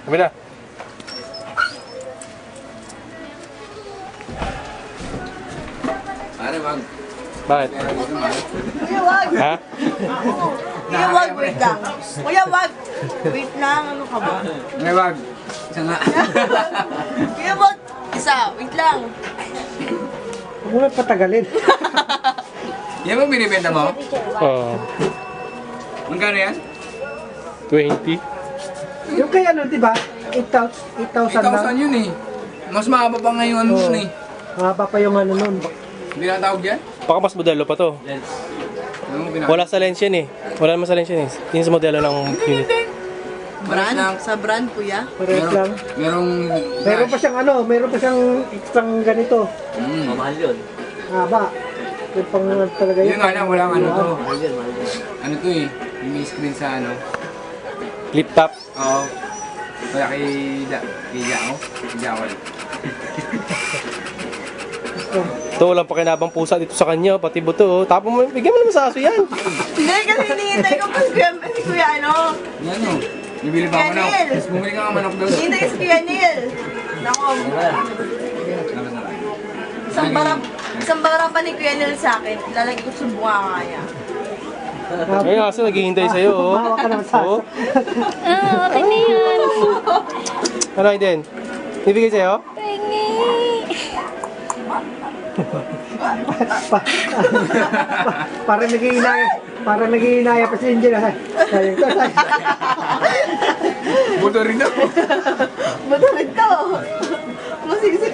Sabi na. Pare, wag. Bakit? Kuya, wag. Ha? Kuya, wag. Wait lang. Kuya, wag. Wait lang. Ano ka ba? May wag. Isa nga. Kuya, wag. Isa. Wait lang. Huwag mo na patagalin. Yan mo binibenta mo? Oo. Magkano yan? 20. Yung kay ano, di ba? 8,000 lang. 8,000 yun eh. Mas mahaba pa ngayon ano Oo. nun eh. Mahaba pa yung ano nun. Hindi na tawag yan? Baka mas modelo pa to. Ano mo pinaka? Wala sa lens yan eh. Wala naman sa lens yan eh. Yun sa modelo ng unit. Brand? lang. Sa brand, kuya? Parehas lang. Merong... Meron pa siyang ano, meron pa siyang extrang ganito. Mahal yun. Haba. Yung pang talaga Yun nga lang, walang ano to. Mahal yun. Ano to eh. Yung may screen sa ano. Flip top. Oo. Kaya kay Jao. Kay Jao. Ito, walang pakinabang pusa dito sa kanya. Pati buto. Oh. Tapos mo, bigyan mo naman sa aso yan. Hindi, kasi hinihintay ko pa si kuya ano. Yan o. Bibili pa ako Kuya manok. Neil. Tapos bumili ka nga manok doon. Hinihintay ko si kuya Neil. Nako. Isang bara pa ni kuya Neil sa akin. Lalagay ko sa bunga kaya. Ay, aso naghihintay sa'yo. Oh. Mahawa ka naman sa aso. Oh. Okay na yan. Ano din? Ibigay sa'yo? Para nag-iinaya. Para nag-iinaya pa si Angel. Sayang to, sayang. Buto rin ako. Ba't rin to? Masisip